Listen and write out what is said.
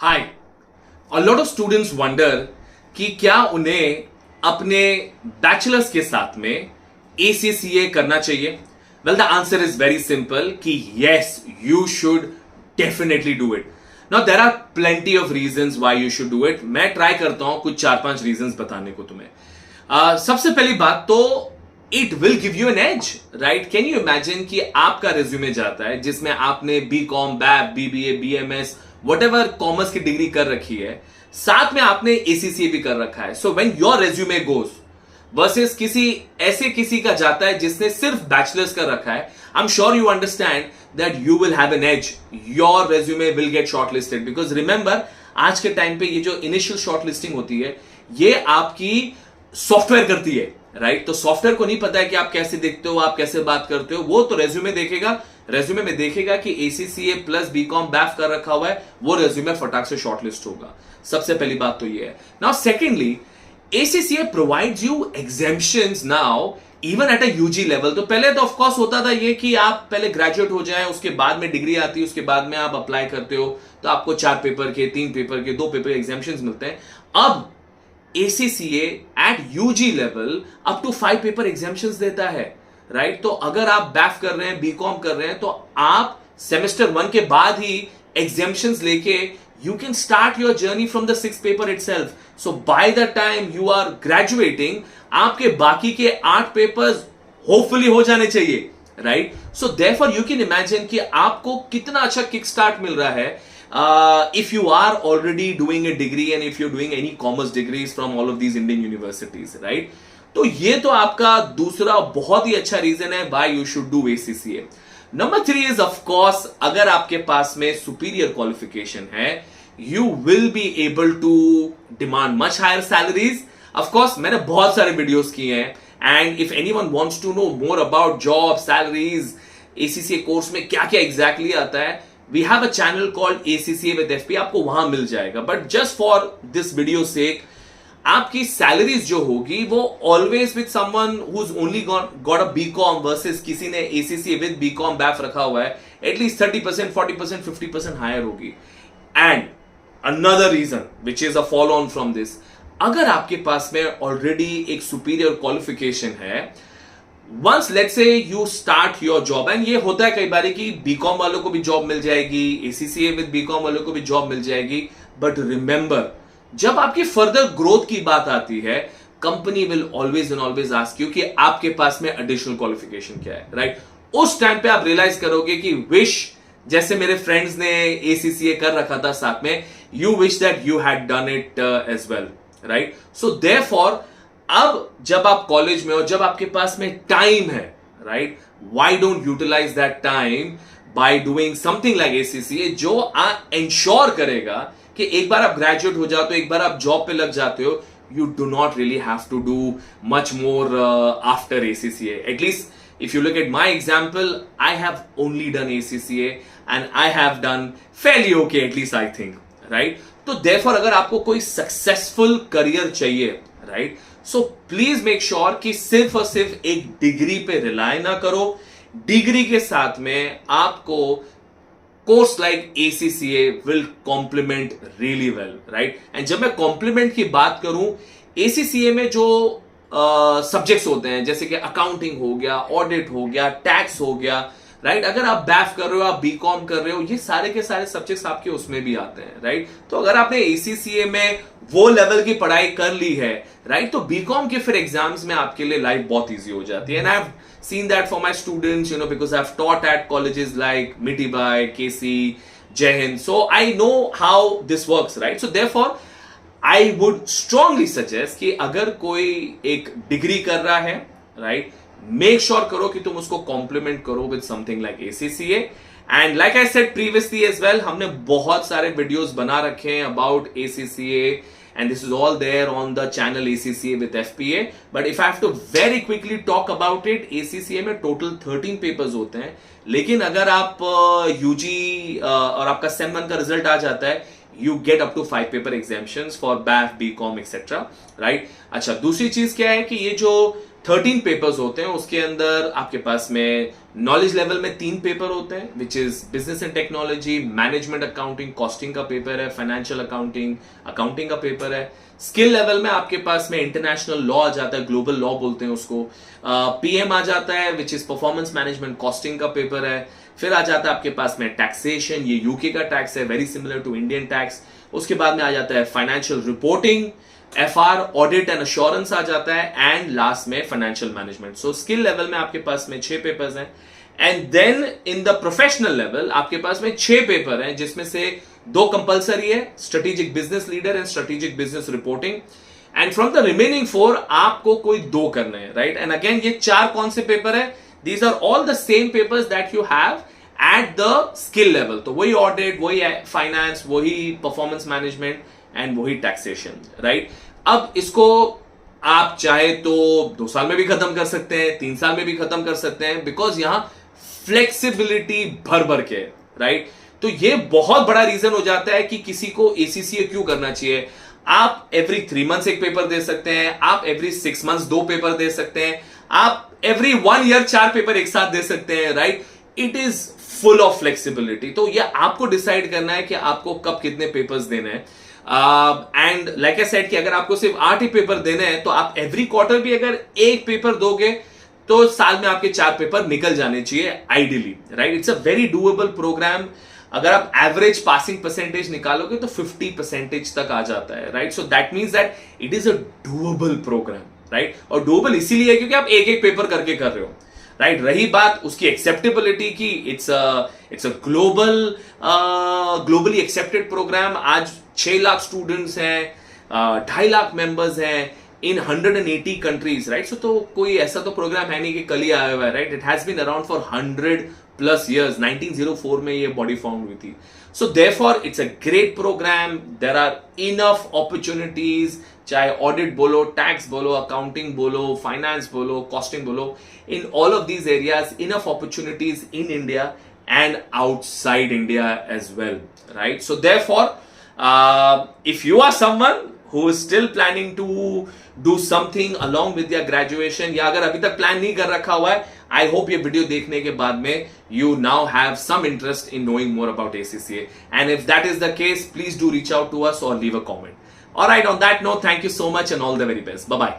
Hi. A lot of students wonder कि क्या उन्हें अपने बैचलर्स के साथ में एसीसीए करना चाहिए। Well the answer is very simple कि yes you should definitely do it. Now there are plenty of reasons why you should do it. मैं ट्राई करता हूं कुछ 4-5 रीजंस बताने को तुम्हें। सबसे पहली बात तो it will give you an edge, right. Can you imagine कि आपका रेज्यूमे जाता है जिसमें आपने बी कॉम, बैब, बीबीए, बीएमएस, वटेवर कॉमर्स की डिग्री कर रखी है, साथ में आपने एसीसीए भी कर रखा है। So when your resume goes versus किसी का जाता है जिसने सिर्फ बैचलर्स कर रखा है, I am sure you understand that you will have an edge. Your resume will get shortlisted because remember आज के टाइम पे ये जो इनिशियल शॉर्टलिस्टिंग होती है ये आपकी सॉफ्टवेयर करती है, राइट। तो सॉफ्टवेयर को नहीं पता है कि आप कैसे दिखते हो, आप कैसे बात करते हो, वो तो रेज्यूमे देखेगा। रेज्यूमे में देखेगा कि एसीसीए प्लस बीकॉम बैफ कर रखा हुआ है, वो रेज्यूमे फटाक से शॉर्टलिस्ट होगा। सबसे पहली बात तो ये है। Now secondly, ACCA provides you exemptions now even at a UG level. तो पहले तो ऑफकोर्स होता था ये कि आप पहले ग्रेजुएट हो जाए, उसके बाद में डिग्री आती है, उसके बाद में आप अप्लाई करते हो तो आपको 4 पेपर के, 3 पेपर के, 2 पेपर एग्जेम्पशंस मिलते हैं। अब ACCA at UG level up to 5 paper exemptions देता है, राइट। तो अगर आप बैफ कर रहे हैं, बीकॉम कर रहे हैं, तो आप सेमेस्टर 1 के बाद ही एग्जाम्पशंस लेके you can start your journey from the 6th paper itself. So by the time you are graduating, आपके बाकी के 8 पेपर्स होपफुली हो जाने चाहिए, right. So therefore you can imagine कि आपको कितना अच्छा किक स्टार्ट मिल रहा है if you are already doing a degree and if you're doing any commerce degrees from all of these Indian universities, right? तो ये तो आपका दूसरा बहुत ही अच्छा रीजन है why you should do ACCA. Number 3 is of course अगर आपके पास में superior qualification है, you will be able to demand much higher salaries. Of course मैंने बहुत सारे वीडियोस किए हैं and if anyone wants to know more about job, salaries, ACCA course में क्या क्या exactly आता है, we have a channel called ACCA with FP, आपको वहां मिल जाएगा। But just for this video sake आपकी सैलरीज जो होगी वो always with someone who's only got a BCom versus किसी ने ACCA with BCom बैफ रखा हुआ है, एटलीस्ट 30%, 40%, 50% हायर होगी। And another reason which is a follow on from this, अगर आपके पास में ऑलरेडी एक सुपीरियर क्वालिफिकेशन है, once let's say you start your job, and ये होता है कई बार कि बीकॉम वालों को भी जॉब मिल जाएगी, एसीसीए विद बीकॉम वालों को भी जॉब मिल जाएगी। बट रिमेंबर जब आपकी फर्दर ग्रोथ की बात आती है, company will always and always ask you कि आपके पास में एडिशनल क्वालिफिकेशन क्या है, राइट। उस टाइम पे आप रियलाइज करोगे कि विश जैसे मेरे फ्रेंड्स ने एसीसीए कर रखा था साथ में, you wish that you had done it as well, right. So therefore अब जब आप कॉलेज में हो, जब आपके पास में टाइम है, right, why don't utilize that time by doing something like ACCA जो इंश्योर करेगा कि एक बार आप ग्रेजुएट हो जाते हो, एक बार आप जॉब पे लग जाते हो, you do not really have to do much more after ACCA. At least if you look at my example, I have only done ACCA and I have done fairly okay, at least I think, right. तो therefore अगर आपको कोई successful career चाहिए, right, so please make sure कि सिर्फ और सिर्फ एक डिग्री पे रिलाय ना करो। डिग्री के साथ में आपको course like ACCA will complement really well, right. And जब मैं कॉम्प्लीमेंट की बात करूं, एसीसीए में जो सब्जेक्ट्स होते हैं जैसे कि अकाउंटिंग हो गया, ऑडिट हो गया, टैक्स हो गया, राइट, अगर आप बैफ कर रहे हो, आप बीकॉम कर रहे हो, ये सारे के सारे सब्जेक्ट्स आपके उसमें भी आते हैं, राइट। तो अगर आपने एसीसीए में वो लेवल की पढ़ाई कर ली है, राइट, तो बीकॉम के फिर एग्जाम्स में आपके लिए लाइफ बहुत इजी हो जाती है। And I have seen that for my students, you know, because I have taught at colleges like Mithibai, KC, Jai Hind, so I know how this works, right. So therefore I would strongly suggest कि अगर कोई एक degree कर रहा है, right, make sure करो कि तुम उसको कॉम्प्लीमेंट करो with something like ACCA. And like I said previously as well, हमने बहुत सारे वीडियोस बना रखे हैं about ACCA and this is all there on the channel ACCA with FPA. But if I have to very quickly talk about it, ACCA में total 13 papers होते हैं, लेकिन अगर आप यूजी और आपका सेम 1 का रिजल्ट आ जाता है, you get up to 5 paper exemptions for BAF, BCom, etc. Right. अच्छा, दूसरी चीज क्या है कि ये जो 13 पेपर्स होते हैं। उसके अंदर आपके पास में नॉलेज लेवल में 3 पेपर होते हैं, which is business and technology, management accounting, costing का पेपर है, फाइनेंशियल अकाउंटिंग, अकाउंटिंग का पेपर है। स्किल लेवल में आपके पास में इंटरनेशनल लॉ आ जाता है, ग्लोबल लॉ बोलते हैं उसको। पीएम आ जाता है, which is performance management, costing का पेपर है। फिर आ जाता है आपके पास में टैक्सेशन, ये यूके का टैक्स है, very similar to Indian tax. उसके बाद में आ जाता है financial reporting, FR, audit and assurance आ जाता है, एंड लास्ट में financial management. So skill level में आपके पास में 6 पेपर्स हैं, and then in the professional level आपके पास में 6 पेपर हैं, जिसमें से 2 कंपलसरी है, strategic business leader and strategic business reporting, and from the remaining 4 आपको कोई 2 करने हैं, राइट। एंड अगेन ये 4 कौन से पेपर है? These are all the same papers that you have at the skill level. तो वही ऑडिट, वही फाइनेंस, वही परफॉर्मेंस मैनेजमेंट एंड वही टैक्सेशन, राइट। अब इसको आप चाहे तो 2 साल में भी खत्म कर सकते हैं, 3 साल में भी खत्म कर सकते हैं, बिकॉज यहां फ्लेक्सिबिलिटी भर भर के, राइट। तो ये बहुत बड़ा रीजन हो जाता है कि किसी को एसीसीए क्यों करना चाहिए। आप एवरी 3 मंथ्स एक पेपर दे सकते हैं, आप एवरी 6 मंथ्स 2 पेपर दे सकते हैं, आप एवरी 1 ईयर 4 पेपर एक साथ दे सकते हैं, right. It is full of flexibility. तो ये आपको डिसाइड करना है कि आपको कब कितने पेपर्स देने हैं। एंड लाइक आई सेड कि अगर आपको सिर्फ 8 ही पेपर देने हैं, तो आप एवरी क्वार्टर भी अगर एक पेपर दोगे तो साल में आपके 4 पेपर निकल जाने चाहिए ideally, right. It's a very doable programme. अगर आप एवरेज पासिंग परसेंटेज निकालोगे तो 50% तक आ जाता है, right. So that means that it is a doable programme, right. और डूएबल इसीलिए क्योंकि आप एक एक पेपर करके कर रहे हो, राइट। रही बात उसकी एक्सेप्टेबिलिटी की, it's a globally accepted programme. आज 6 लाख स्टूडेंट्स हैं, 2.5 लाख मेंबर्स हैं इन 180 कंट्रीज, राइट। सो तो कोई ऐसा तो प्रोग्राम है नहीं कि कल ही आया हुआ है, right. It has been around for 100+ years। 1904 में ये बॉडी फॉर्म हुई थी। So therefore it's a great programme. There are enough opportunities, चाहे ऑडिट बोलो, टैक्स बोलो, अकाउंटिंग बोलो, फाइनेंस बोलो, कॉस्टिंग बोलो, in all of these areas enough opportunities in India and outside India as well, right? So therefore, if you are someone who is still planning to do something along with their graduation, या अगर अभी तक plan नहीं कर रखा हुआ है, I hope ये वीडियो देखने के बाद में you now have some interest in knowing more about ACCA, and if that is the case, please do reach out to us or leave a comment. All right, on that note, thank you so much and all the very best. Bye bye.